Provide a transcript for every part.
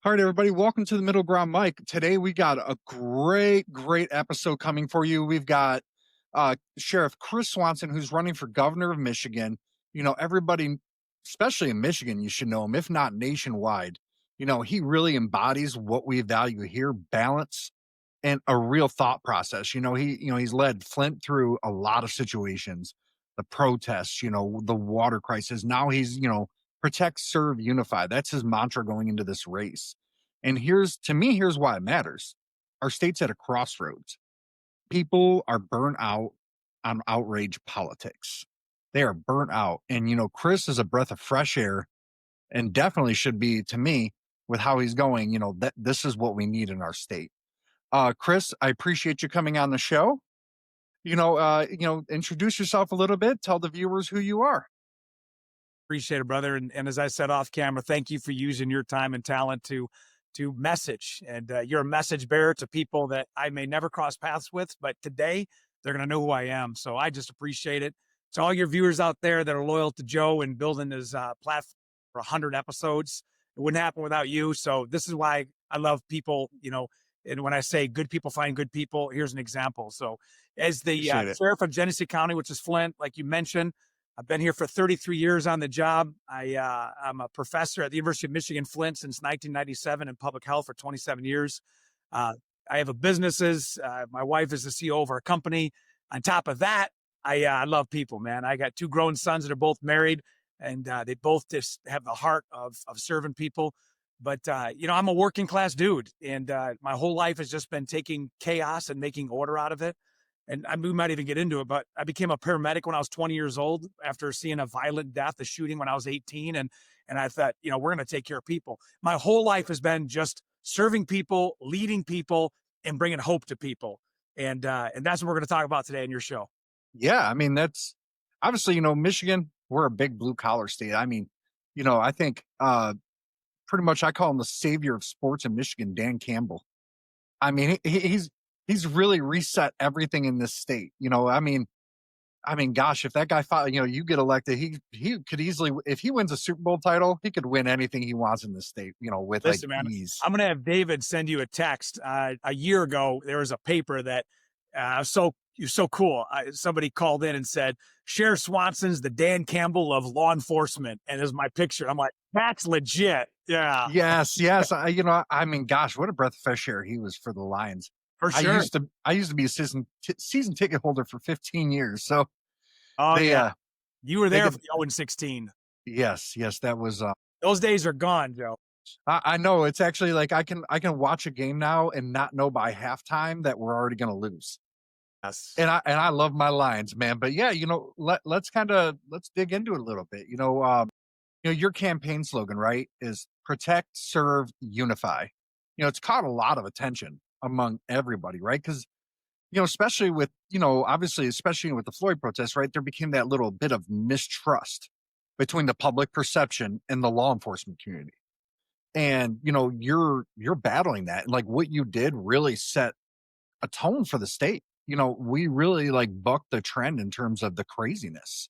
All right, everybody, welcome to the Middle Ground Mic. Today we got a great episode coming for you. We've got Sheriff Chris Swanson, who's running for governor of Michigan. You know, everybody, especially in Michigan, you should know him, if not nationwide. You know, he really embodies what we value here: balance and a real thought process. He's led Flint through a lot of situations, the protests, the water crisis. Now he's, protect, serve, unify. That's his mantra going into this race. And here's why it matters. Our state's at a crossroads. People are burnt out on outrage politics. They are burnt out. And, Chris is a breath of fresh air and definitely should be, to me, with how he's going, that this is what we need in our state. Chris, I appreciate you coming on the show. Introduce yourself a little bit. Tell the viewers who you are. Appreciate it, brother. And as I said off camera, thank you for using your time and talent to message. And you're a message bearer to people that I may never cross paths with, but today they're going to know who I am. So I just appreciate it. To all your viewers out there that are loyal to Joe and building his platform for 100 episodes, it wouldn't happen without you. So this is why I love people, and when I say good people find good people, here's an example. So as the sheriff of Genesee County, which is Flint, like you mentioned, I've been here for 33 years on the job. I'm a professor at the University of Michigan, Flint since 1997 in public health for 27 years. I have businesses. My wife is the CEO of our company. On top of that, I love people, man. I got two grown sons that are both married, and they both just have the heart of serving people. But, I'm a working class dude, and my whole life has just been taking chaos and making order out of it. And we might even get into it, but I became a paramedic when I was 20 years old after seeing a violent death, a shooting when I was 18. And I thought, we're going to take care of people. My whole life has been just serving people, leading people, and bringing hope to people. And that's what we're going to talk about today in your show. Yeah. I mean, that's obviously, Michigan, we're a big blue collar state. I mean, I think pretty much I call him the savior of sports in Michigan, Dan Campbell. I mean, he's really reset everything in this state. I mean, gosh, if that guy fought, you get elected, he could easily, if he wins a Super Bowl title, he could win anything he wants in this state, with Listen, man, ease. I'm going to have David send you a text. A year ago, there was a paper that you're so cool. Somebody called in and said, Sheriff Swanson's the Dan Campbell of law enforcement. And there's my picture. I'm like, that's legit. Yeah. Yes. I mean, gosh, what a breath of fresh air he was for the Lions. For sure. I used to be a season ticket holder for 15 years. So, you were there for the 0-16. Yes, that was. Those days are gone, Joe. I know. It's actually like I can watch a game now and not know by halftime that we're already going to lose. Yes. And I love my Lions, man. But yeah, let's dig into it a little bit. Your campaign slogan, right, is protect, serve, unify. It's caught a lot of attention among everybody, right? Because, especially with, especially with the Floyd protests, right, there became that little bit of mistrust between the public perception and the law enforcement community. And, you're battling that. And like what you did really set a tone for the state. We really like bucked the trend in terms of the craziness.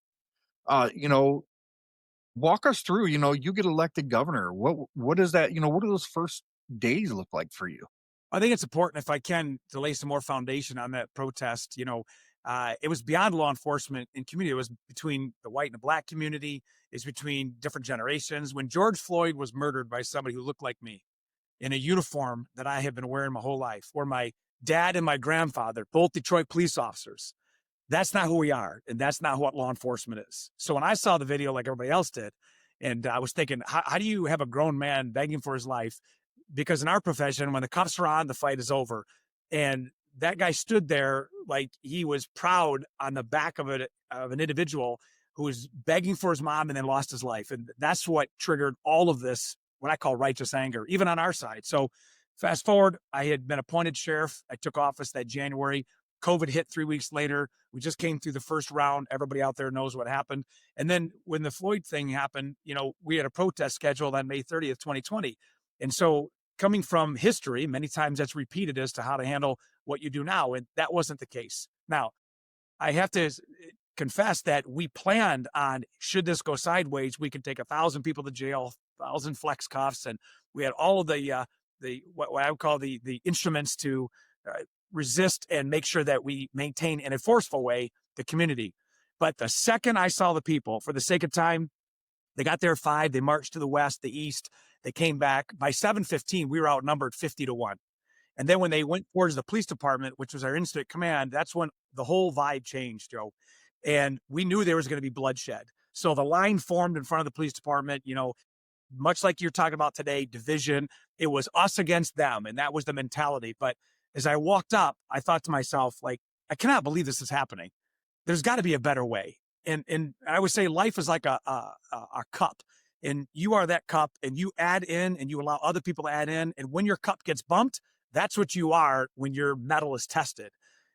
Walk us through, you get elected governor. What is that? What do those first days look like for you? I think it's important, if I can, to lay some more foundation on that protest. It was beyond law enforcement and community. It was between the white and the black community. It's between different generations. When George Floyd was murdered by somebody who looked like me in a uniform that I have been wearing my whole life, where my dad and my grandfather, both Detroit police officers, that's not who we are. And that's not what law enforcement is. So when I saw the video like everybody else did, and I was thinking, how do you have a grown man begging for his life? Because in our profession, when the cuffs are on, the fight is over. And that guy stood there like he was proud on the back of an individual who was begging for his mom and then lost his life. And that's what triggered all of this, what I call righteous anger, even on our side. So fast forward, I had been appointed sheriff. I took office that January. COVID hit 3 weeks later. We just came through the first round. Everybody out there knows what happened. And then when the Floyd thing happened, we had a protest scheduled on May 30th, 2020. And so coming from history, many times that's repeated as to how to handle what you do now. And that wasn't the case. Now, I have to confess that we planned on, should this go sideways, we could take 1,000 people to jail, 1,000 flex cuffs, and we had all of the what I would call the instruments to resist and make sure that we maintain in a forceful way the community. But the second I saw the people, for the sake of time, they got there at 5, they marched to the west, the east, they came back. By 7:15, we were outnumbered 50-1. And then when they went towards the police department, which was our incident command, that's when the whole vibe changed, Joe. And we knew there was going to be bloodshed. So the line formed in front of the police department, much like you're talking about today, division. It was us against them, and that was the mentality. But as I walked up, I thought to myself, like, I cannot believe this is happening. There's got to be a better way. And I would say life is like a cup, and you are that cup, and you add in and you allow other people to add in. And when your cup gets bumped, that's what you are when your metal is tested.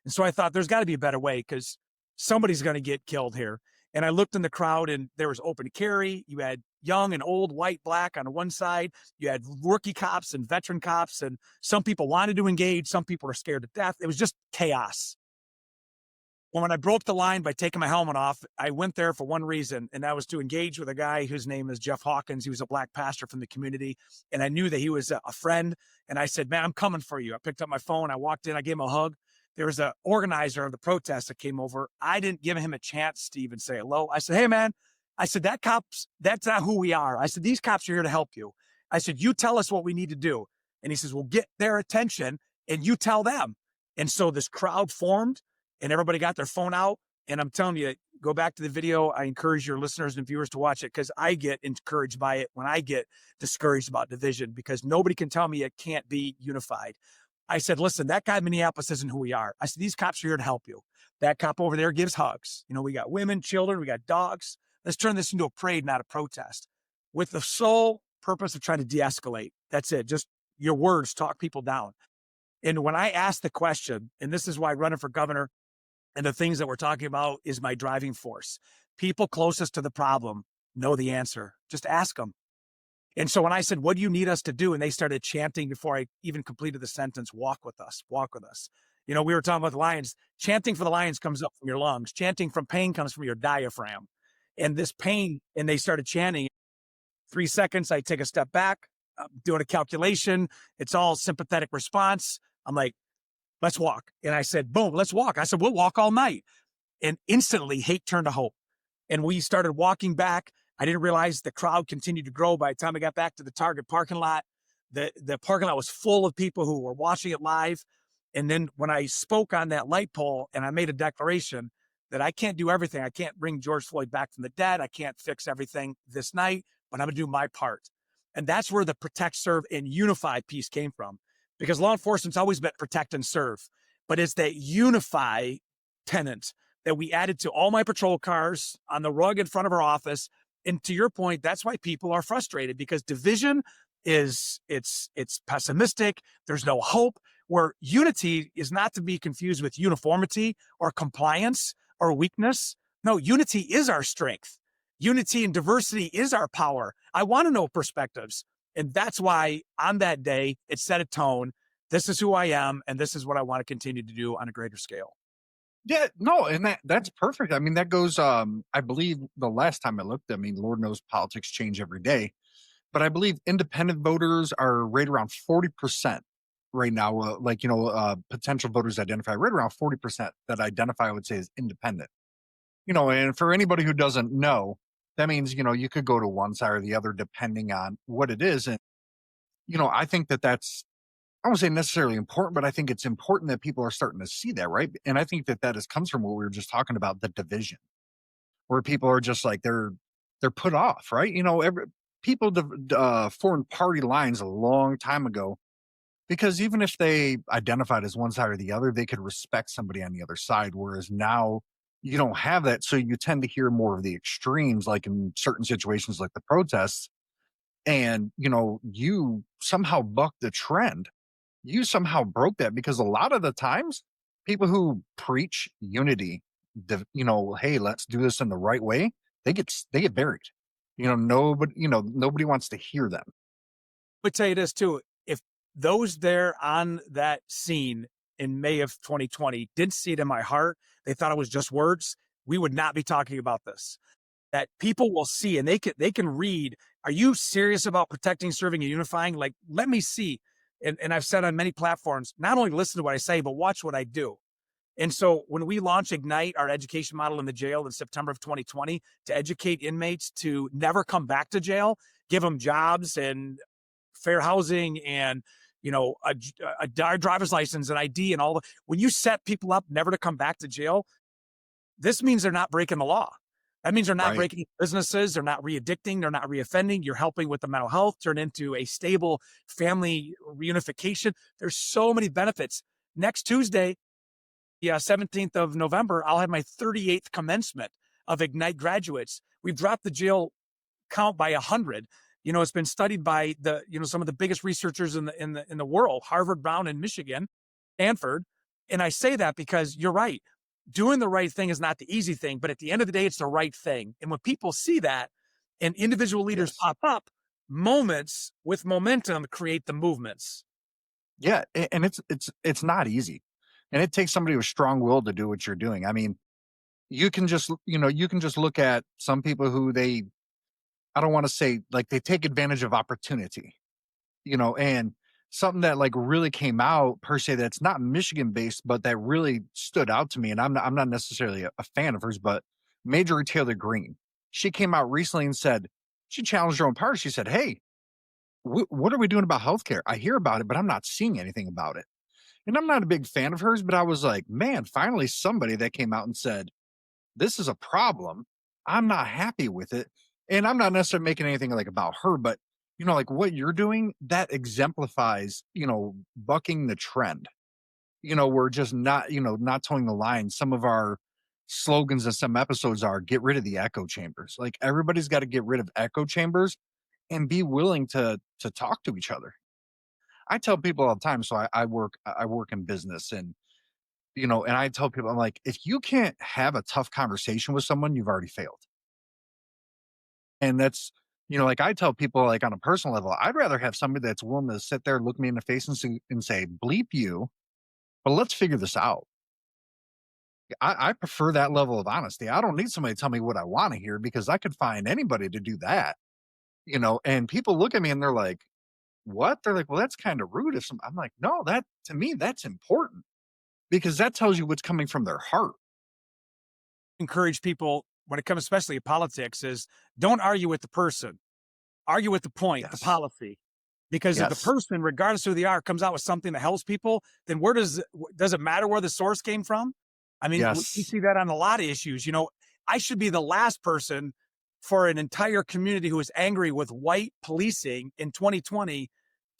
And so I thought there's got to be a better way, because somebody's going to get killed here. And I looked in the crowd, and there was open carry. You had young and old, white, black on one side. You had rookie cops and veteran cops, and some people wanted to engage. Some people are scared to death. It was just chaos. When I broke the line by taking my helmet off, I went there for one reason, and that was to engage with a guy whose name is Jeff Hawkins. He was a black pastor from the community, and I knew that he was a friend. And I said, man, I'm coming for you. I picked up my phone. I walked in. I gave him a hug. There was an organizer of the protest that came over. I didn't give him a chance to even say hello. I said, hey, man. I said, that's not who we are. I said, these cops are here to help you. I said, you tell us what we need to do. And he says, well, get their attention and you tell them. And so this crowd formed, and everybody got their phone out. And I'm telling you, go back to the video. I encourage your listeners and viewers to watch it, because I get encouraged by it when I get discouraged about division, because nobody can tell me it can't be unified. I said, listen, that guy in Minneapolis isn't who we are. I said, these cops are here to help you. That cop over there gives hugs. We got women, children, we got dogs. Let's turn this into a parade, not a protest, with the sole purpose of trying to de-escalate. That's it. Just your words talk people down. And when I asked the question, and this is why running for governor and the things that we're talking about is my driving force, people closest to the problem know the answer. Just ask them. And so when I said, what do you need us to do? And they started chanting before I even completed the sentence, walk with us, walk with us. We were talking about the lions. Chanting for the lions comes up from your lungs. Chanting from pain comes from your diaphragm. And this pain, and they started chanting. 3 seconds, I take a step back, I'm doing a calculation. It's all sympathetic response. I'm like, let's walk. And I said, boom, let's walk. I said, we'll walk all night. And instantly hate turned to hope. And we started walking back. I didn't realize the crowd continued to grow. By the time I got back to the Target parking lot, the parking lot was full of people who were watching it live. And then when I spoke on that light pole and I made a declaration that I can't do everything. I can't bring George Floyd back from the dead. I can't fix everything this night, but I'm going to do my part. And that's where the protect, serve, and unify piece came from. Because law enforcement's always been protect and serve. But it's that unify tenet that we added to all my patrol cars on the rug in front of our office. And to your point, that's why people are frustrated, because division it's pessimistic. There's no hope. Where unity is not to be confused with uniformity or compliance or weakness. No, unity is our strength. Unity and diversity is our power. I want to know perspectives. And that's why on that day, it set a tone. This is who I am, and this is what I want to continue to do on a greater scale. Yeah, no, and that's perfect. I mean, that goes, I believe the last time I looked, Lord knows politics change every day, but I believe independent voters are right around 40% right now. Potential voters identify right around 40% that identify, I would say, as independent. And for anybody who doesn't know, that means, you could go to one side or the other depending on what it is. And, I think that's, I won't say necessarily important, but I think it's important that people are starting to see that, right? And I think that comes from what we were just talking about, the division, where people are just like, they're put off, right? People formed party lines a long time ago, because even if they identified as one side or the other, they could respect somebody on the other side. Whereas now you don't have that. So you tend to hear more of the extremes, like in certain situations, like the protests. And, you somehow bucked the trend. You somehow broke that, because a lot of the times people who preach unity, hey, let's do this in the right way, they get buried. Nobody wants to hear them. But tell you this too, if those there on that scene in May of 2020 didn't see it in my heart, they thought it was just words, we would not be talking about this. that people will see and they can read, are you serious about protecting, serving, and unifying? Like, let me see. And I've said on many platforms, not only listen to what I say, but watch what I do. And so when we launch Ignite, our education model in the jail in September of 2020 to educate inmates to never come back to jail, give them jobs and fair housing and a driver's license and ID and all the, when you set people up never to come back to jail, this means they're not breaking the law. That means they're not Right. breaking businesses. They're not re-addicting. They're not reoffending. You're helping with the mental health, turn into a stable family reunification. There's so many benefits. Next Tuesday, 17th of November, I'll have my 38th commencement of Ignite graduates. We've dropped the jail count by 100. It's been studied by some of the biggest researchers in the world, Harvard, Brown, and Michigan, Stanford. And I say that because you're right. Doing the right thing is not the easy thing, but at the end of the day, it's the right thing. And when people see that and individual leaders Yes. pop up, moments with momentum create the movements. Yeah, and it's not easy, and it takes somebody with strong will to do what you're doing. I mean, you can just look at some people who I don't want to say like they take advantage of opportunity, and something that like really came out per se that's not Michigan based, but that really stood out to me. And I'm not necessarily a fan of hers, but Major Taylor Greene, she came out recently and said she challenged her own party. She said, "Hey, what are we doing about healthcare? I hear about it, but I'm not seeing anything about it." And I'm not a big fan of hers, but I was like, man, finally somebody that came out and said, this is a problem. I'm not happy with it. And I'm not necessarily making anything like about her, but like what you're doing, that exemplifies, bucking the trend. We're just not, not towing the line. Some of our slogans in some episodes are get rid of the echo chambers. Like everybody's got to get rid of echo chambers and be willing to talk to each other. I tell people all the time. So I work in business, and I tell people, I'm like, if you can't have a tough conversation with someone, you've already failed. And that's, like I tell people, like on a personal level, I'd rather have somebody that's willing to sit there, look me in the face and say, bleep you, but let's figure this out. I prefer that level of honesty. I don't need somebody to tell me what I want to hear because I could find anybody to do that, and people look at me and they're like, what? They're like, well, that's kind of rude. I'm like, no, that to me, that's important because that tells you what's coming from their heart. Encourage people when it comes, especially to politics, is don't argue with the person, argue with the point, the Yes. policy. Because if the Yes. person, regardless of who they are, comes out with something that helps people, then where does it matter where the source came from? I mean, we Yes. see that on a lot of issues. I should be the last person for an entire community who is angry with white policing in 2020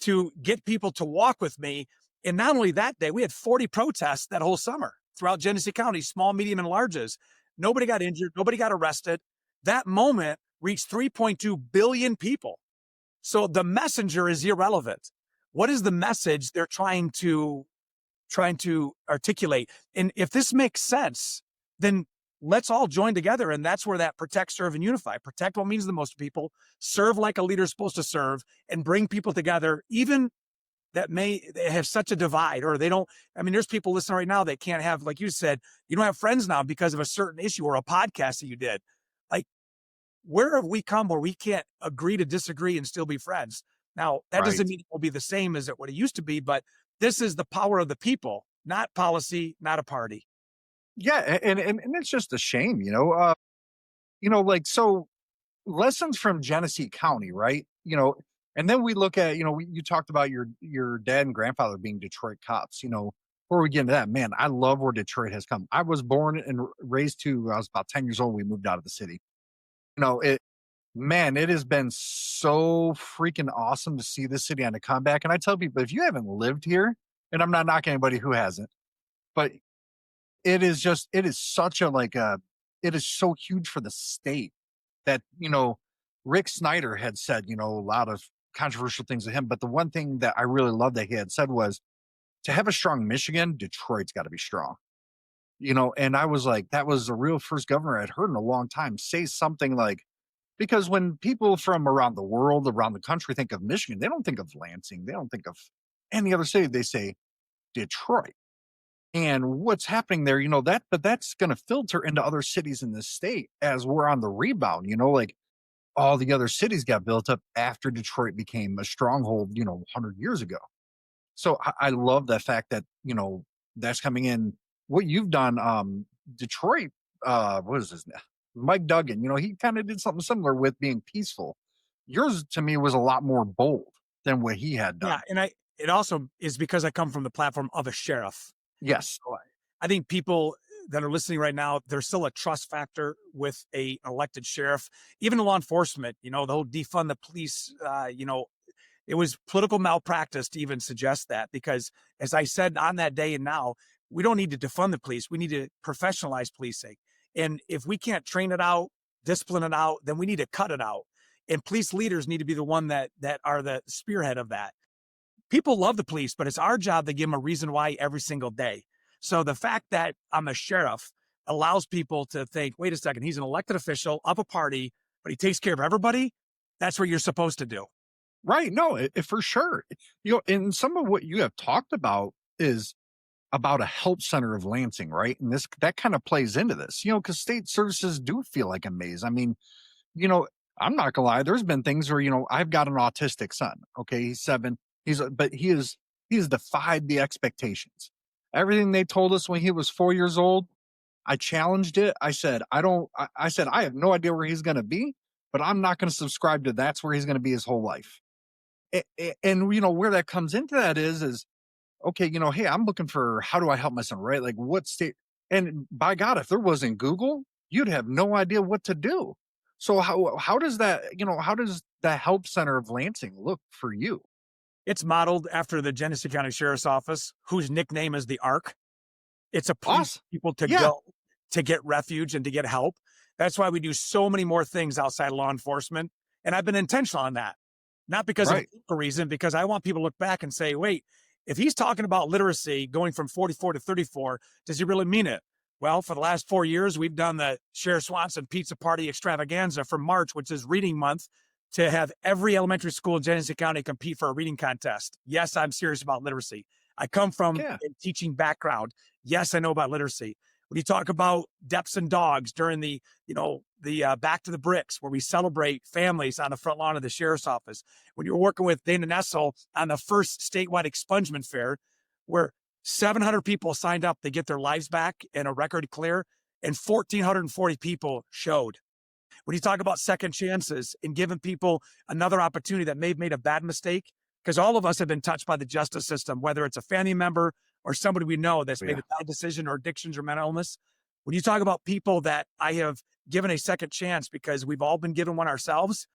to get people to walk with me. And not only that day, we had 40 protests that whole summer throughout Genesee County, small, medium, and larges. Nobody got injured. Nobody got arrested. That moment reached 3.2 billion people. So the messenger is irrelevant. What is the message they're trying to articulate? And if this makes sense, then let's all join together. And that's where that protect, serve, and unify. Protect what means the most to people, serve like a leader is supposed to serve, and bring people together, even that may have such a divide or they don't. I mean, there's people listening right now that can't have, like you said, you don't have friends now because of a certain issue or a podcast that you did. Like, where have we come where we can't agree to disagree and still be friends? Now, that doesn't Right. mean it will be the same as what it used to be, but this is the power of the people, not policy, not a party. Yeah, and it's just a shame, like so lessons from Genesee County, right? And then we look at, you talked about your dad and grandfather being Detroit cops. Before we get into that, man, I love where Detroit has come. I was born and raised to I was about 10 years old. We moved out of the city. It man, it has been so freaking awesome to see this city on a comeback. And I tell people, if you haven't lived here, and I'm not knocking anybody who hasn't, but it is such a like a it is so huge for the state that Rick Snyder had said a lot of controversial things to him, but the one thing that I really love that he had said was to have a strong Michigan, Detroit's got to be strong. And I was like, that was the real first governor I'd heard in a long time say something like, because when people from around the world, around the country think of Michigan, they don't think of Lansing, they don't think of any other city, they say Detroit. And what's happening there, but that's going to filter into other cities in the state as we're on the rebound, like all the other cities got built up after Detroit became a stronghold, 100 years ago. So I love the fact that, that's coming in. What you've done, Detroit, what is his name? Mike Duggan, he kind of did something similar with being peaceful. Yours to me was a lot more bold than what he had Yeah, done. and it also is because I come from the platform of a sheriff. Yes. So I think people that are listening right now, there's still a trust factor with a elected sheriff, even law enforcement. The whole defund the police. It was political malpractice to even suggest that, because, as I said on that day and now, we don't need to defund the police. We need to professionalize policing. And if we can't train it out, discipline it out, then we need to cut it out. And police leaders need to be the one that are the spearhead of that. People love the police, but it's our job to give them a reason why every single day. So the fact that I'm a sheriff allows people to think, wait a second, he's an elected official of a party, but he takes care of everybody. That's what you're supposed to do. Right. No, for sure. And some of what you have talked about is about a help center of Lansing, right? And that kind of plays into this, because state services do feel like a maze. I mean, you know, I'm not gonna lie, there's been things where, I've got an autistic son. Okay, he's 7. But he has defied the expectations. Everything they told us when he was 4 years old, I challenged it. I said, I said, I have no idea where he's gonna be, but I'm not gonna subscribe to that's where he's gonna be his whole life. And where that comes into that is okay, hey, I'm looking for how do I help my son, right? Like what state? And by God, if there wasn't Google, you'd have no idea what to do. So how does that, how does the help center of Lansing look for you? It's modeled after the Genesee County Sheriff's Office, whose nickname is the Ark. It's a place for Awesome. people to Yeah. go to get refuge and to get help. That's why we do so many more things outside law enforcement. And I've been intentional on that, not because of Right. a reason, because I want people to look back and say, wait, if he's talking about literacy going from 44 to 34, does he really mean it? Well, for the last 4 years, we've done the Sheriff Swanson Pizza Party Extravaganza for March, which is reading month, to have every elementary school in Genesee County compete for a reading contest. Yes, I'm serious about literacy. I come from Yeah. a teaching background. Yes, I know about literacy. When you talk about Deps and Dogs during the Back to the Bricks, where we celebrate families on the front lawn of the sheriff's office, when you're working with Dana Nessel on the first statewide expungement fair, where 700 people signed up to get their lives back and a record clear, and 1,440 people showed. When you talk about second chances and giving people another opportunity that may have made a bad mistake, because all of us have been touched by the justice system, whether it's a family member or somebody we know that's made Yeah. a bad decision or addictions or mental illness. When you talk about people that I have given a second chance because we've all been given one ourselves,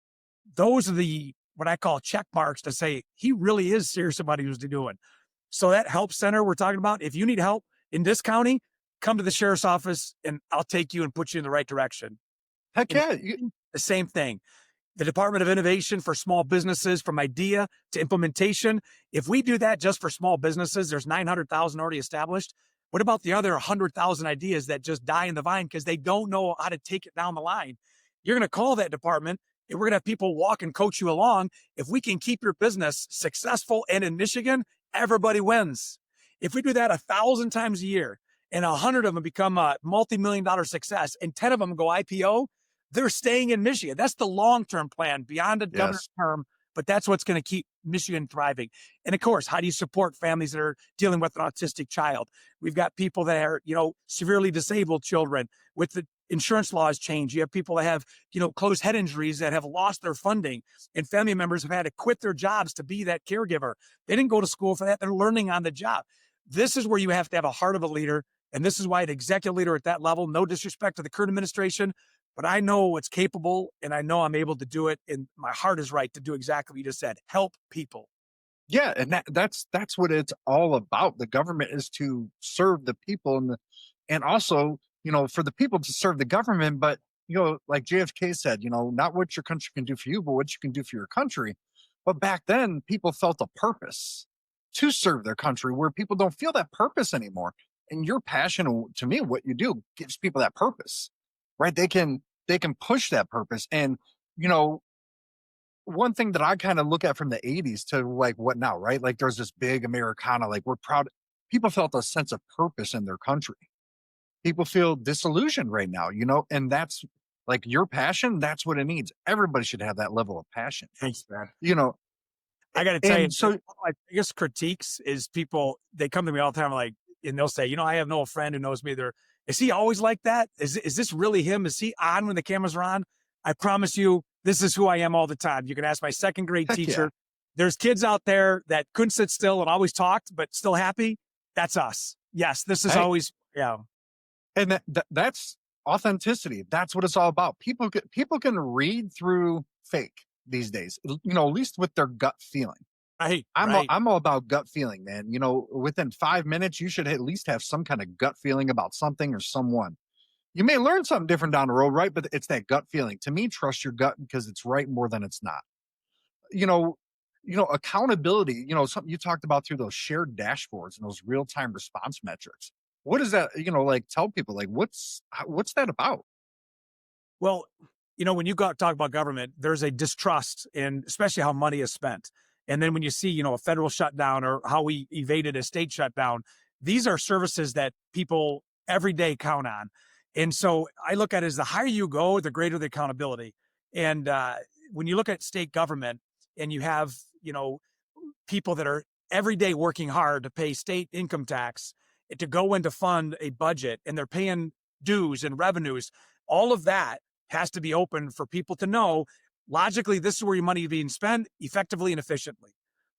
those are the what I call check marks to say he really is serious about what he was doing. So that help center we're talking about, if you need help in this county, come to the sheriff's office and I'll take you and put you in the right direction. Heck In yeah. the same thing. The Department of Innovation for small businesses, from idea to implementation. If we do that just for small businesses, there's 900,000 already established. What about the other 100,000 ideas that just die in the vine because they don't know how to take it down the line? You're going to call that department and we're going to have people walk and coach you along. If we can keep your business successful and in Michigan, everybody wins. If we do that 1,000 times a year and 100 of them become a multi-million-dollar success and 10 of them go IPO, they're staying in Michigan. That's the long-term plan beyond a governor's term, but that's what's going to keep Michigan thriving. And of course, how do you support families that are dealing with an autistic child? We've got people that are, severely disabled children. With the insurance laws change, you have people that have, closed head injuries that have lost their funding, and family members have had to quit their jobs to be that caregiver. They didn't go to school for that. They're learning on the job. This is where you have to have a heart of a leader. And this is why an executive leader at that level, no disrespect to the current administration, but I know what's capable and I know I'm able to do it. And my heart is right to do exactly what you just said. Help people. Yeah. And that's what it's all about. The government is to serve the people and also, for the people to serve the government. But, like JFK said, not what your country can do for you, but what you can do for your country. But back then, people felt a purpose to serve their country where people don't feel that purpose anymore. And your passion, to me, what you do gives people that purpose, right? They can push that purpose. And, one thing that I kind of look at from the 80s to like what now, right? Like there's this big Americana, like we're proud. people felt a sense of purpose in their country. People feel disillusioned right now, and that's like your passion. That's what it needs. Everybody should have that level of passion, Thanks, man. you know. I got to tell you, And so, one of my biggest critiques is people, they come to me all the time, like, and they'll say, I have no friend who knows me. Is he always like that? Is this really him? Is he on when the cameras are on? I promise you, this is who I am all the time. You can ask my second grade heck yeah. teacher. There's kids out there that couldn't sit still and always talked, but still happy. That's us. Yes, this is always, yeah. And that's authenticity. That's what it's all about. People can read through fake these days, at least with their gut feeling. Right. I'm all about gut feeling, man. Within 5 minutes, you should at least have some kind of gut feeling about something or someone. You may learn something different down the road, right? But it's that gut feeling. To me, trust your gut because it's right more than it's not. You know, accountability, something you talked about through those shared dashboards and those real-time response metrics. What is that? Like tell people like what's that about? Well, when you talk about government, there's a distrust in especially how money is spent. And then when you see, a federal shutdown or how we evaded a state shutdown, these are services that people every day count on. And so I look at it as the higher you go, the greater the accountability. And when you look at state government and you have, people that are every day working hard to pay state income tax, to go in to fund a budget, and they're paying dues and revenues, all of that has to be open for people to know, logically, this is where your money is being spent effectively and efficiently.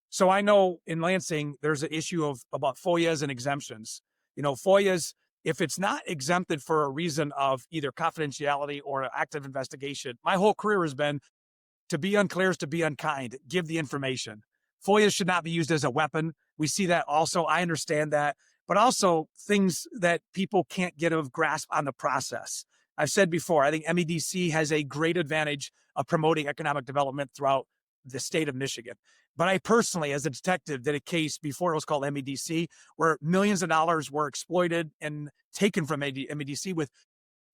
So I know in Lansing, there's an issue about FOIAs and exemptions. FOIAs, if it's not exempted for a reason of either confidentiality or an active investigation, my whole career has been to be unclear is to be unkind. Give the information. FOIAs should not be used as a weapon. We see that also. I understand that. But also things that people can't get a grasp on the process. I've said before, I think MEDC has a great advantage of promoting economic development throughout the state of Michigan. But I personally, as a detective, did a case before it was called MEDC, where millions of dollars were exploited and taken from MEDC with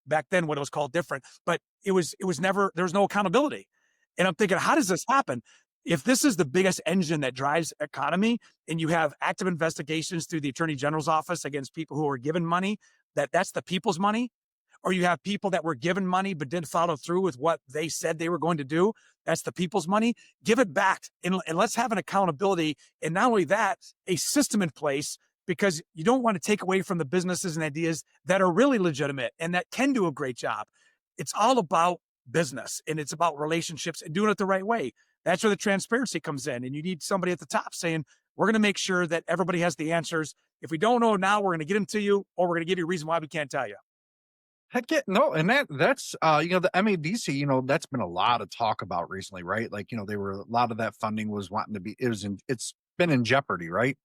back then what it was called different. But it was never, there was no accountability. And I'm thinking, how does this happen? If this is the biggest engine that drives economy and you have active investigations through the Attorney General's office against people who are given money, that's the people's money, or you have people that were given money but didn't follow through with what they said they were going to do, that's the people's money, give it back. And let's have an accountability. And not only that, a system in place, because you don't want to take away from the businesses and ideas that are really legitimate and that can do a great job. It's all about business and it's about relationships and doing it the right way. That's where the transparency comes in. And you need somebody at the top saying, we're going to make sure that everybody has the answers. If we don't know now, we're going to get them to you, or we're going to give you a reason why we can't tell you. Heck yeah, no, and that's the MADC, that's been a lot of talk about recently, right? Like, they were a lot of that funding was wanting to be it's been in jeopardy, right?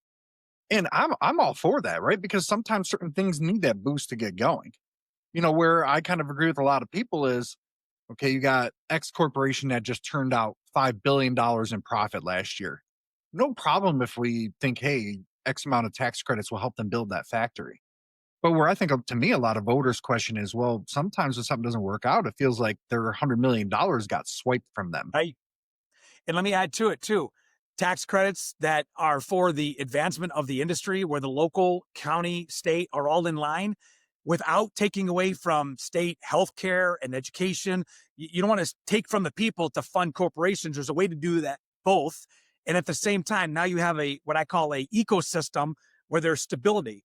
And I'm all for that, right? Because sometimes certain things need that boost to get going. Where I kind of agree with a lot of people is, okay, you got X corporation that just turned out $5 billion in profit last year. No problem if we think, hey, X amount of tax credits will help them build that factory. But where I think, to me, a lot of voters question is, well, sometimes when something doesn't work out, it feels like their $100 million got swiped from them. Right. And let me add to it, too. Tax credits that are for the advancement of the industry, where the local, county, state are all in line, without taking away from state healthcare and education. You don't want to take from the people to fund corporations. There's a way to do that both. And at the same time, now you have what I call a ecosystem where there's stability.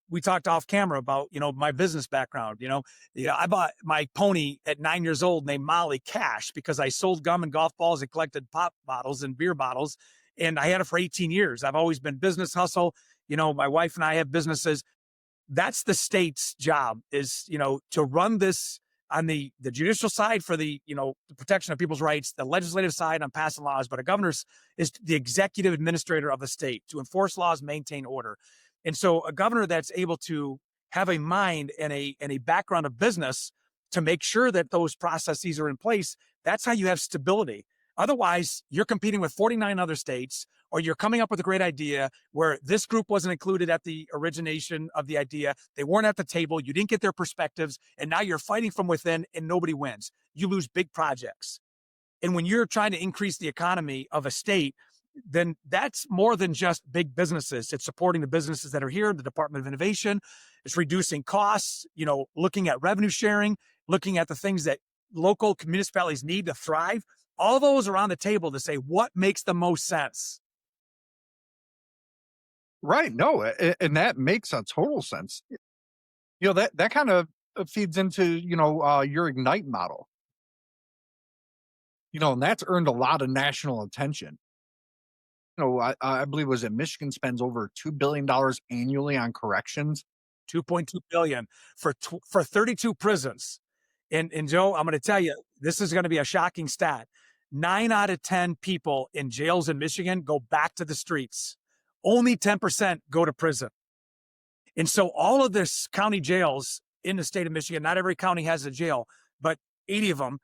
We talked off camera about, my business background. I bought my pony at 9 years old named Molly Cash because I sold gum and golf balls and collected pop bottles and beer bottles. And I had it for 18 years. I've always been business hustle. My wife and I have businesses. That's the state's job is, to run this on the judicial side for the protection of people's rights, the legislative side on passing laws, but a governor is the executive administrator of the state to enforce laws, maintain order. And so a governor that's able to have a mind and a background of business to make sure that those processes are in place, that's how you have stability. Otherwise, you're competing with 49 other states, or you're coming up with a great idea where this group wasn't included at the origination of the idea. They weren't at the table. You didn't get their perspectives. And now you're fighting from within and nobody wins. You lose big projects. And when you're trying to increase the economy of a state, then that's more than just big businesses. It's supporting the businesses that are here, the Department of Innovation. It's reducing costs, looking at revenue sharing, looking at the things that local municipalities need to thrive. All those are on the table to say what makes the most sense. Right. No, and that makes a total sense. That kind of feeds into, your Ignite model, and that's earned a lot of national attention. I believe was it Michigan spends over $2 billion annually on corrections. 2.2 billion for 32 prisons. And Joe, I'm going to tell you, this is going to be a shocking stat. 9 out of 10 people in jails in Michigan go back to the streets. Only 10% go to prison. And so all of this county jails in the state of Michigan, not every county has a jail, but 80 of them,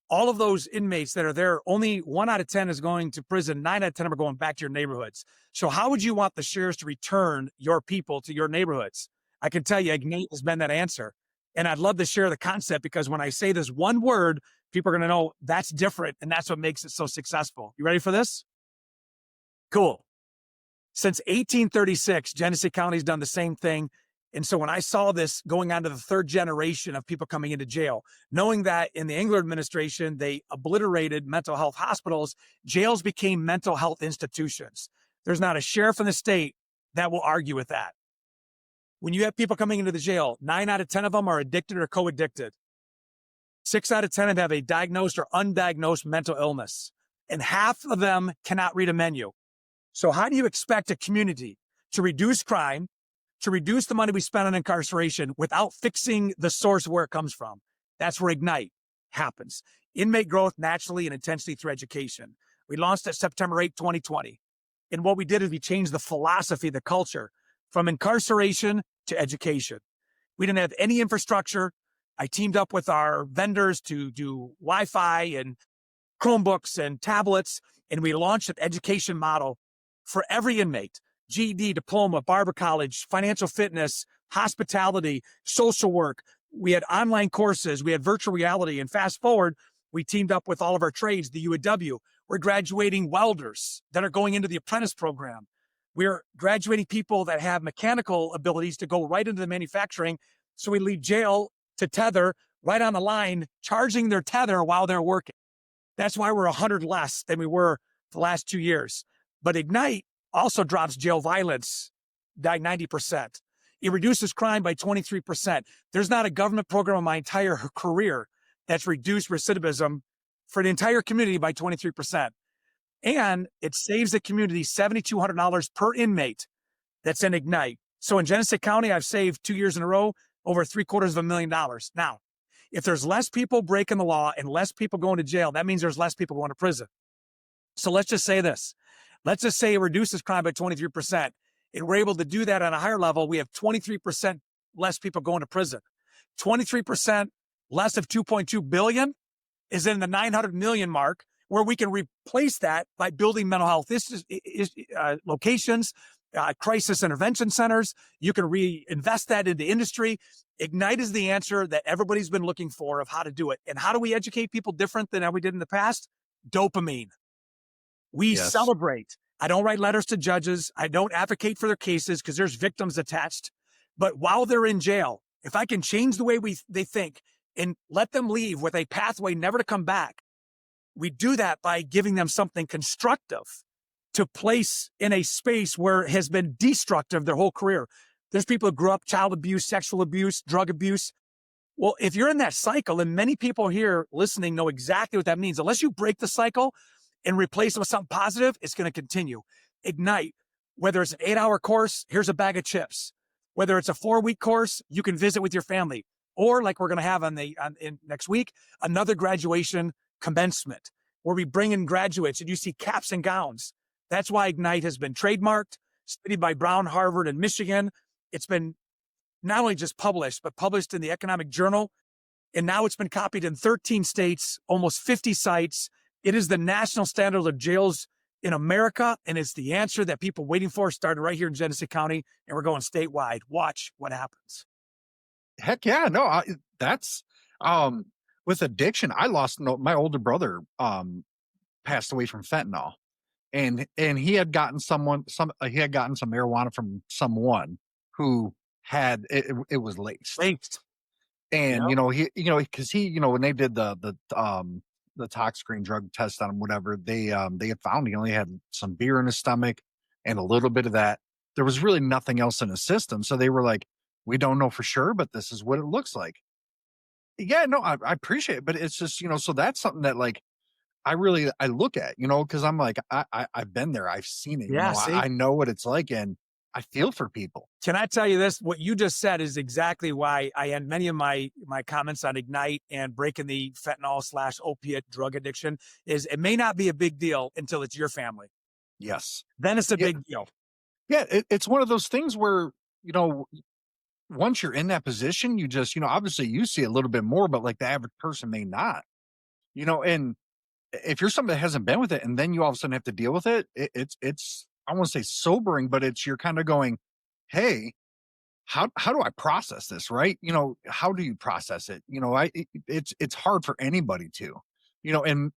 all of those inmates that are there, only 1 out of 10 is going to prison. 9 out of 10 are going back to your neighborhoods. So how would you want the sheriffs to return your people to your neighborhoods? I can tell you, Ignite has been that answer. And I'd love to share the concept, because when I say this one word, people are going to know that's different. And that's what makes it so successful. You ready for this? Cool. Since 1836, Genesee County's done the same thing. And so when I saw this going on to the third generation of people coming into jail, knowing that in the Engler administration, they obliterated mental health hospitals, jails became mental health institutions. There's not a sheriff in the state that will argue with that. When you have people coming into the jail, 9 out of 10 of them are addicted or co-addicted. 6 out of 10 have a diagnosed or undiagnosed mental illness, and half of them cannot read a menu. So how do you expect a community to reduce crime, to reduce the money we spend on incarceration without fixing the source of where it comes from? That's where Ignite happens. Inmate growth naturally and intentionally through education. We launched it September 8, 2020. And what we did is we changed the philosophy, the culture, from incarceration to education. We didn't have any infrastructure. I teamed up with our vendors to do Wi-Fi and Chromebooks and tablets, and we launched an education model for every inmate: GED, diploma, barber college, financial fitness, hospitality, social work. We had online courses, we had virtual reality, and fast forward, we teamed up with all of our trades, the UAW. We're graduating welders that are going into the apprentice program. We're graduating people that have mechanical abilities to go right into the manufacturing. So we leave jail to tether right on the line, charging their tether while they're working. That's why we're 100 less than we were the last 2 years. But Ignite also drops jail violence by 90%. It reduces crime by 23%. There's not a government program in my entire career that's reduced recidivism for the entire community by 23%. And it saves the community $7,200 per inmate that's in Ignite. So in Genesee County, I've saved 2 years in a row over $750,000. Now, if there's less people breaking the law and less people going to jail, that means there's less people going to prison. So let's just say this. Let's just say it reduces crime by 23%. And we're able to do that on a higher level. We have 23% less people going to prison. 23% less of 2.2 billion is in the 900 million mark, where we can replace that by building mental health locations, crisis intervention centers. You can reinvest that into industry. Ignite is the answer that everybody's been looking for of how to do it. And how do we educate people different than we did in the past? Dopamine. We celebrate. I don't write letters to judges. I don't advocate for their cases because there's victims attached. But while they're in jail, if I can change the way they think and let them leave with a pathway never to come back, we do that by giving them something constructive to place in a space where it has been destructive their whole career. There's people who grew up child abuse, sexual abuse, drug abuse. Well, if you're in that cycle, and many people here listening know exactly what that means, unless you break the cycle and replace it with something positive, it's going to continue. Ignite, whether it's an 8-hour course, here's a bag of chips. Whether it's a 4-week course, you can visit with your family. Or like we're going to have in next week, another graduation commencement where we bring in graduates and you see caps and gowns. That's why Ignite has been trademarked, studied by Brown, Harvard, and Michigan. It's been not only just published, but published in the Economic Journal. And now it's been copied in 13 states, almost 50 sites. It is the national standard of jails in America. And it's the answer that people waiting for started right here in Genesee County. And we're going statewide. Watch what happens. Heck yeah. No, that's, with addiction, I lost my older brother, passed away from fentanyl. and he had gotten he had gotten some marijuana from someone who had it was laced. Laced. And, Yep. because when they did the tox screen drug test on him, whatever, they had found he only had some beer in his stomach and a little bit of that. There was really nothing else in his system. So they were like, we don't know for sure, but this is what it looks like. Yeah, no, I appreciate it. But it's just, so that's something that like I look at, because I'm like, I've been there, I've seen it, Yeah. See, I know what it's like, and I feel for people. can I tell you this? What you just said is exactly why I end many of my comments on Ignite and breaking the fentanyl / opiate drug addiction is it may not be a big deal until it's your family. Yes. Then it's a Yeah. big deal. Yeah, it's one of those things where, once you're in that position, you just, obviously you see a little bit more, but like the average person may not, and if you're somebody that hasn't been with it and then you all of a sudden have to deal with it, it's, I won't say sobering, but you're kind of going, hey, how do I process this? Right. How do you process it? It's hard for anybody to, and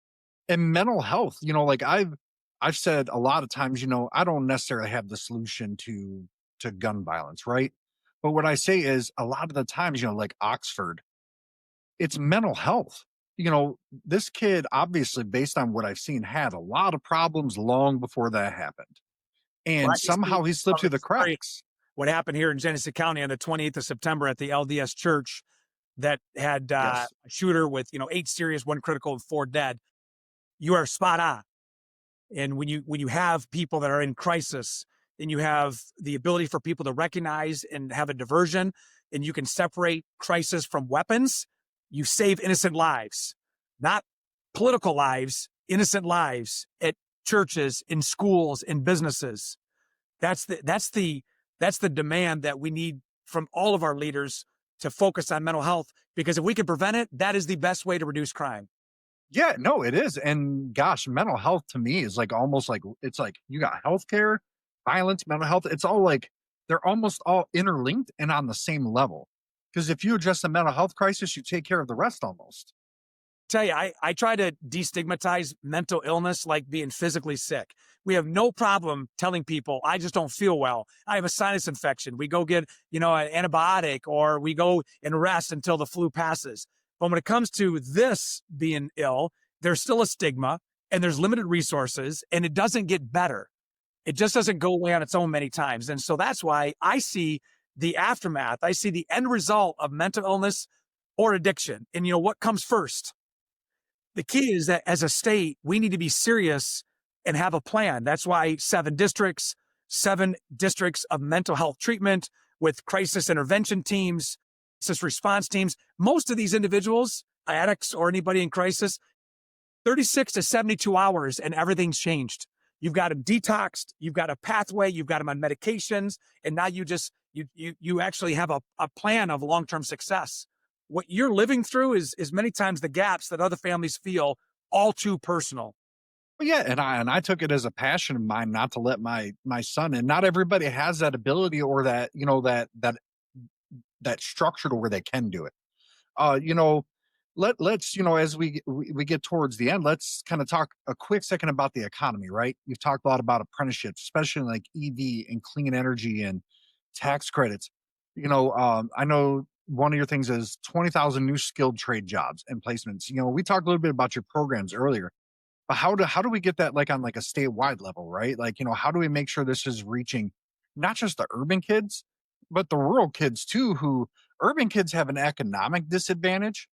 mental health, like I've said a lot of times, I don't necessarily have the solution to gun violence, right? But what I say is a lot of the times, like Oxford, it's mental health. This kid, obviously, based on what I've seen, had a lot of problems long before that happened. And Right. You see somehow he slipped from through the experience cracks. what happened here in Genesee County on the 28th of September at the LDS church that had a Yes. shooter with 8 serious, 1 critical, and 4 dead. You are spot on. And when you have people that are in crisis, and you have the ability for people to recognize and have a diversion, and you can separate crisis from weapons, you save innocent lives, not political lives, innocent lives at churches, in schools, in businesses. That's the demand that we need from all of our leaders to focus on mental health, because if we can prevent it, that is the best way to reduce crime. Yeah, no, it is. And gosh, mental health to me is like almost like it's like you got healthcare, violence, mental health. It's all like they're almost all interlinked and on the same level. Because if you address the mental health crisis, you take care of the rest almost. Tell you, I try to destigmatize mental illness like being physically sick. We have no problem telling people, I just don't feel well. I have a sinus infection. We go get, an antibiotic, or we go and rest until the flu passes. But when it comes to this being ill, there's still a stigma, and there's limited resources, and it doesn't get better. It just doesn't go away on its own many times. And so that's why I see the aftermath. I see the end result of mental illness or addiction. And what comes first? The key is that as a state, we need to be serious and have a plan. That's why 7 districts of mental health treatment with crisis intervention teams, crisis response teams. Most of these individuals, addicts or anybody in crisis, 36 to 72 hours and everything's changed. You've got them detoxed, you've got a pathway, you've got them on medications, and now you actually have a plan of long-term success. What you're living through is many times the gaps that other families feel all too personal. Well, yeah, and I took it as a passion of mine not to let my son, and not everybody has that ability or that, that structure to where they can do it. Uh, you know, let's, as we get towards the end, let's kind of talk a quick second about the economy, right? You've talked a lot about apprenticeships, especially like EV and clean energy and tax credits. I know one of your things is 20,000 new skilled trade jobs and placements. We talked a little bit about your programs earlier, but how do we get that like on like a statewide level, right? Like, how do we make sure this is reaching not just the urban kids, but the rural kids too, who urban kids have an economic disadvantage,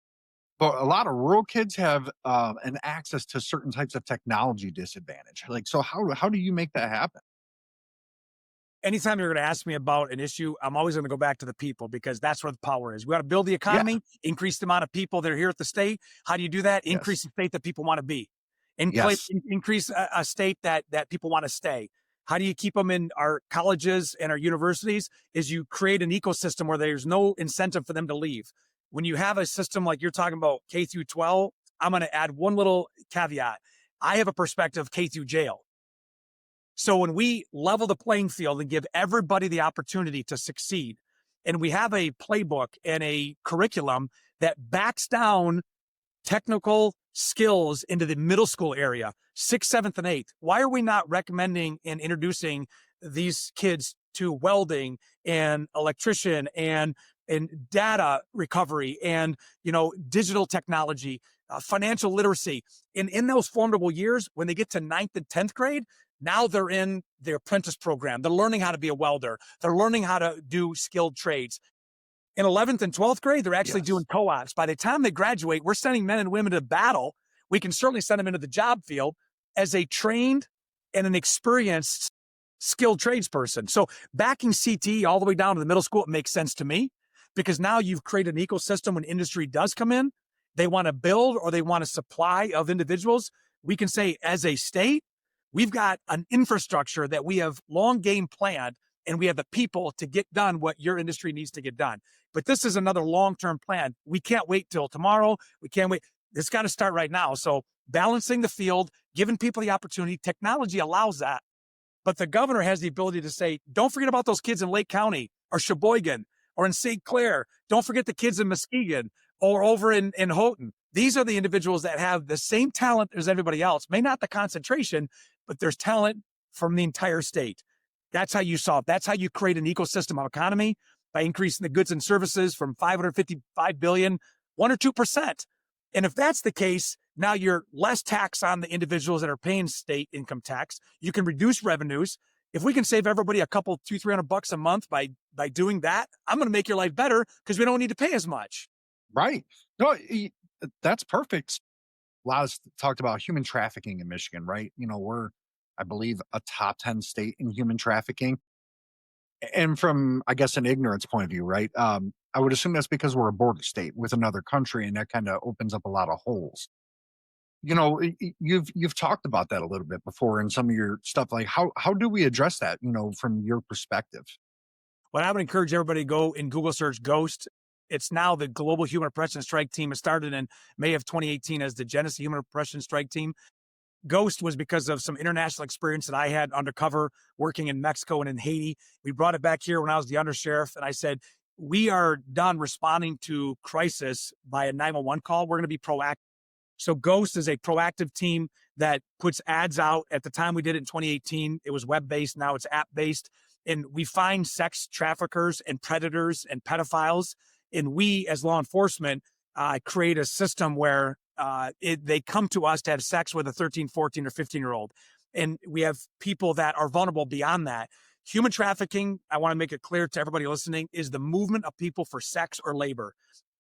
but a lot of rural kids have an access to certain types of technology disadvantage. Like, so how do you make that happen? Anytime you're going to ask me about an issue, I'm always going to go back to the people, because that's where the power is. We got to build the Yeah. economy, increase the amount of people that are here at the state. How do you do that? Increase Yes. the state that people want to be, and Yes. increase a state that people want to stay. How do you keep them in our colleges and our universities? Is you create an ecosystem where there's no incentive for them to leave. When you have a system like you're talking about, K through 12, I'm going to add one little caveat. I have a perspective K through jail. So when we level the playing field and give everybody the opportunity to succeed, and we have a playbook and a curriculum that backs down technical skills into the middle school area, 6th, 7th, and 8th. Why are we not recommending and introducing these kids to welding and electrician and data recovery and, digital technology, financial literacy? In those formidable years, when they get to 9th and 10th grade, now they're in their apprentice program. They're learning how to be a welder. They're learning how to do skilled trades. In 11th and 12th grade, they're actually doing co-ops. By the time they graduate, we're sending men and women to battle. We can certainly send them into the job field as a trained and an experienced skilled tradesperson. So backing CTE all the way down to the middle school, it makes sense to me, because now you've created an ecosystem. When industry does come in, they want to build or they want a supply of individuals. We can say, as a state, we've got an infrastructure that we have long game planned, and we have the people to get done what your industry needs to get done. But this is another long-term plan. We can't wait till tomorrow. We can't wait. It's got to start right now. So balancing the field, giving people the opportunity, technology allows that. But the governor has the ability to say, don't forget about those kids in Lake County or Sheboygan or in St. Clair. Don't forget the kids in Muskegon or over in Houghton. These are the individuals that have the same talent as everybody else. May not the concentration, but there's talent from the entire state. That's how you solve. That's how you create an ecosystem of economy, by increasing the goods and services from 555 billion, 1 or 2%. And if that's the case, now you're less tax on the individuals that are paying state income tax. You can reduce revenues. If we can save everybody a couple, $200-300 a month by doing that, I'm going to make your life better because we don't need to pay as much. Right. No, that's perfect. A lot of talked about human trafficking in Michigan, right? We're, I believe, a top 10 state in human trafficking. And from, I guess, an ignorance point of view, right? I would assume that's because we're a border state with another country, and that kind of opens up a lot of holes. You've talked about that a little bit before in some of your stuff. Like, how do we address that? From your perspective. Well, I would encourage everybody to go and Google search Ghost. It's now the Global Human Oppression Strike Team. It started in May of 2018 as the Genesee Human Oppression Strike Team. Ghost was because of some international experience that I had undercover working in Mexico and in Haiti. We brought it back here when I was the undersheriff, and I said, we are done responding to crisis by a 911 call. We're going to be proactive. So Ghost is a proactive team that puts ads out. At the time we did it in 2018, it was web-based. Now it's app-based. And we find sex traffickers and predators and pedophiles. And we, as law enforcement, create a system where they come to us to have sex with a 13, 14, or 15-year-old. And we have people that are vulnerable beyond that. Human trafficking, I want to make it clear to everybody listening, is the movement of people for sex or labor.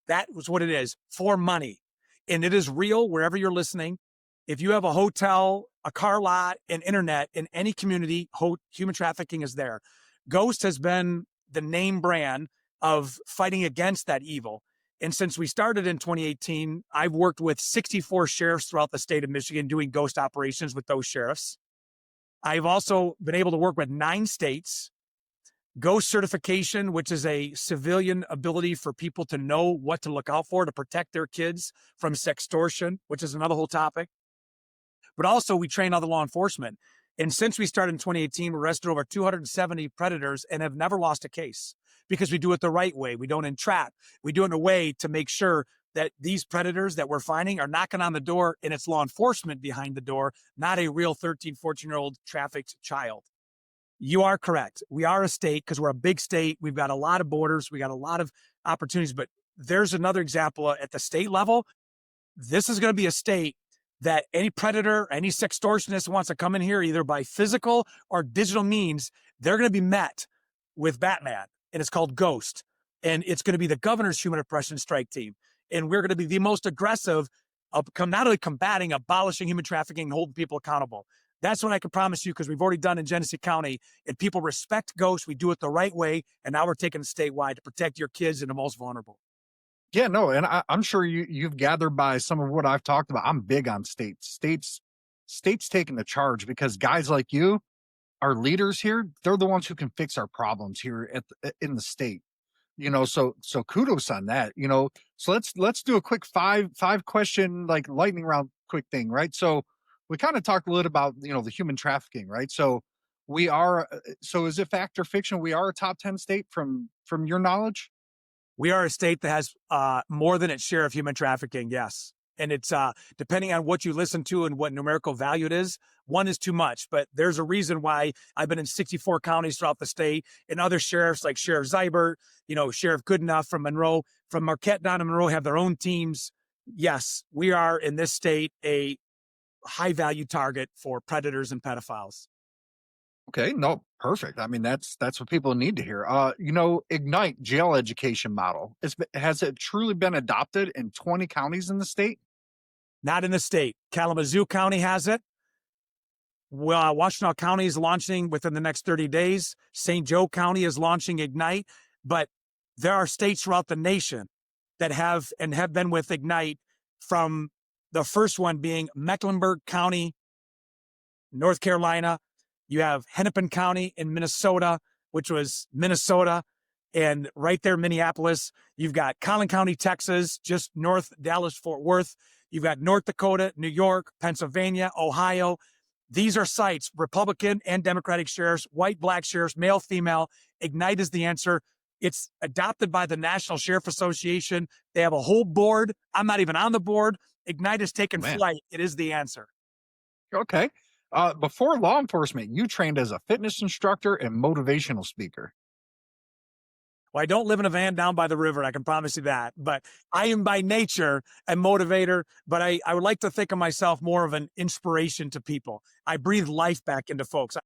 That was what it is, for money. And it is real wherever you're listening. If you have a hotel, a car lot, an internet in any community, human trafficking is there. Ghost has been the name brand of fighting against that evil. And since we started in 2018, I've worked with 64 sheriffs throughout the state of Michigan doing Ghost operations with those sheriffs. I've also been able to work with 9 states. Ghost certification, which is a civilian ability for people to know what to look out for to protect their kids from sextortion, which is another whole topic. But also we train other law enforcement. And since we started in 2018, we arrested over 270 predators and have never lost a case because we do it the right way. We don't entrap. We do it in a way to make sure that these predators that we're finding are knocking on the door and it's law enforcement behind the door, not a real 13, 14-year-old trafficked child. You are correct. We are a state because we're a big state. We've got a lot of borders. We got a lot of opportunities, but there's another example at the state level. This is going to be a state that any predator, any sextortionist wants to come in here, either by physical or digital means, they're going to be met with Batman, and it's called Ghost. And it's going to be the governor's human oppression strike team. And we're going to be the most aggressive of not only combating, abolishing human trafficking and holding people accountable. That's what I can promise you, because we've already done in Genesee County, and people respect Ghost. We do it the right way. And now we're taking it statewide to protect your kids and the most vulnerable. Yeah, no, and I'm sure you've gathered by some of what I've talked about. I'm big on states taking the charge, because guys like you, our leaders here, they're the ones who can fix our problems here in the state. So kudos on that. So let's do a quick five question, like, lightning round quick thing, right? So we kind of talked a little about the human trafficking, right? So we are. So is it fact or fiction? We are a top 10 state from your knowledge. We are a state that has more than its share of human trafficking, yes. And it's depending on what you listen to and what numerical value it is, one is too much. But there's a reason why I've been in 64 counties throughout the state, and other sheriffs like Sheriff Zybert, Sheriff Goodenough from Monroe, from Marquette down to Monroe have their own teams. Yes, we are in this state a high value target for predators and pedophiles. Okay, no, perfect. I mean, that's what people need to hear. Ignite jail education model. Has it truly been adopted in 20 counties in the state? Not in the state. Kalamazoo County has it. Well, Washtenaw County is launching within the next 30 days. St. Joe County is launching Ignite, but there are states throughout the nation that have been with Ignite, from the first one being Mecklenburg County, North Carolina. You have Hennepin County in Minnesota, which was Minnesota, and right there, Minneapolis. You've got Collin County, Texas, just north Dallas-Fort Worth. You've got North Dakota, New York, Pennsylvania, Ohio. These are sites, Republican and Democratic sheriffs, white, black sheriffs, male, female. Ignite is the answer. It's adopted by the National Sheriff Association. They have a whole board. I'm not even on the board. Ignite has taken flight. It is the answer. Okay. Before law enforcement, you trained as a fitness instructor and motivational speaker. Well, I don't live in a van down by the river, I can promise you that. But I am by nature a motivator, but I would like to think of myself more of an inspiration to people. I breathe life back into folks.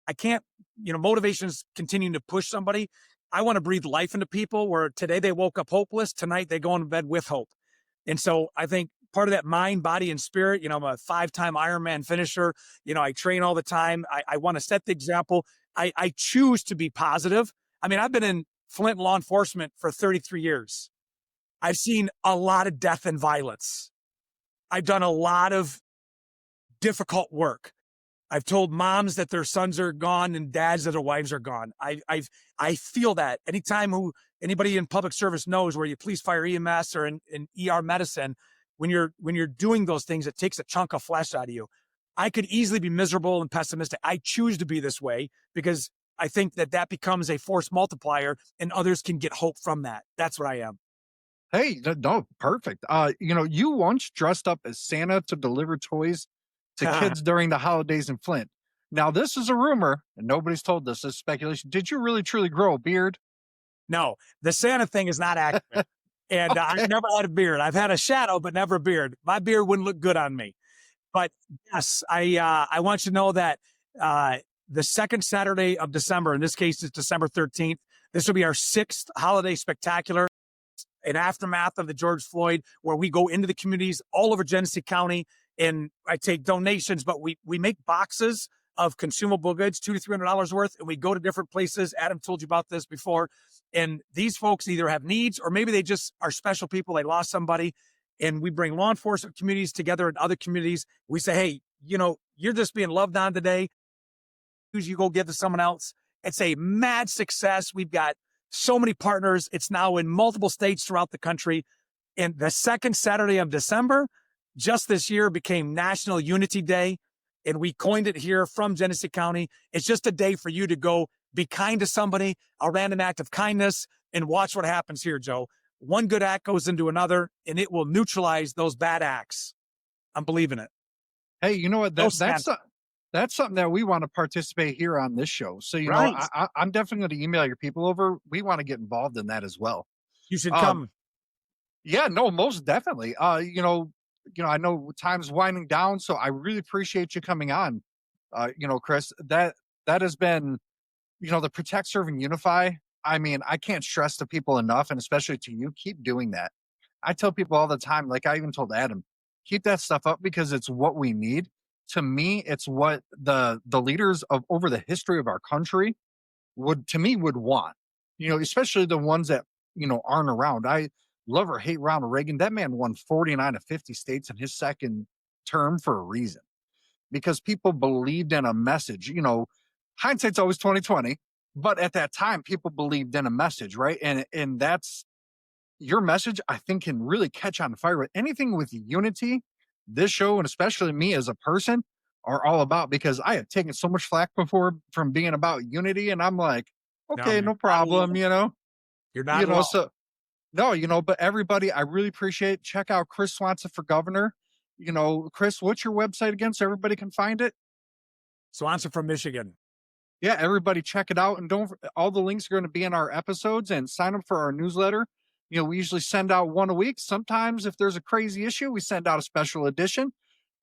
I can't, motivation is continuing to push somebody. I want to breathe life into people where today they woke up hopeless, tonight they go into bed with hope. And so I think part of that mind, body, and spirit, I'm a 5-time Ironman finisher. I train all the time. I want to set the example. I choose to be positive. I mean, I've been in Flint law enforcement for 33 years. I've seen a lot of death and violence. I've done a lot of difficult work. I've told moms that their sons are gone and dads that their wives are gone. I feel that anytime anybody in public service knows, where you police, fire, EMS, or in ER medicine, when you're doing those things, it takes a chunk of flesh out of you. I could easily be miserable and pessimistic. I choose to be this way because I think that becomes a force multiplier and others can get hope from that. That's what I am. Hey, no, perfect. You once dressed up as Santa to deliver toys to kids during the holidays in Flint. Now, this is a rumor, and nobody's told this. This is speculation. Did you really, truly grow a beard? No, the Santa thing is not accurate. And Okay. I've never had a beard. I've had a shadow, but never a beard. My beard wouldn't look good on me. But yes, I want you to know that the second Saturday of December, in this case, it's December 13th, this will be our 6th holiday spectacular, an aftermath of the George Floyd, where we go into the communities all over Genesee County, and I take donations, but we make boxes of consumable goods, $200 to $300 worth, and we go to different places. Adam told you about this before. And these folks either have needs, or maybe they just are special people. They lost somebody. And we bring law enforcement communities together in other communities. We say, hey, you're just being loved on today. You go give to someone else. It's a mad success. We've got so many partners. It's now in multiple states throughout the country. And the second Saturday of December, just this year, became National Unity Day. And we coined it here from Genesee County. It's just a day for you to go be kind to somebody, a random act of kindness, and watch what happens here, Joe. One good act goes into another, and it will neutralize those bad acts. I'm believing it. Hey, you know what? That's something that we want to participate here on this show. So, Right. I'm definitely going to email your people over. We want to get involved in that as well. You should come. Yeah, no, most definitely. I know time's winding down, so I really appreciate you coming on. Chris, that has been, the Protect, Serve, and Unify. I mean, I can't stress to people enough, and especially to you, keep doing that. I tell people all the time, like I even told Adam, keep that stuff up because it's what we need. To me, it's what the leaders of over the history of our country would want, especially the ones that, aren't around. I love or hate Ronald Reagan. That man won 49 of 50 states in his second term for a reason, because people believed in a message. Hindsight's always 2020, but at that time, people believed in a message, right? And that's your message, I think, can really catch on fire with anything with unity. This show, and especially me as a person, are all about, because I have taken so much flack before from being about unity, and I'm like, okay, no problem, You're not wrong. No, but everybody, I really appreciate it. Check out Chris Swanson for governor. Chris, what's your website again so everybody can find it? Swanson from Michigan. Yeah, everybody check it out. And all the links are going to be in our episodes, and sign up for our newsletter. We usually send out one a week. Sometimes if there's a crazy issue, we send out a special edition,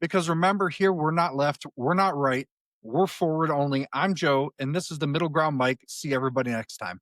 because remember, here, we're not left, we're not right, we're forward only. I'm Joe, and this is the Middle Ground Mic. See everybody next time.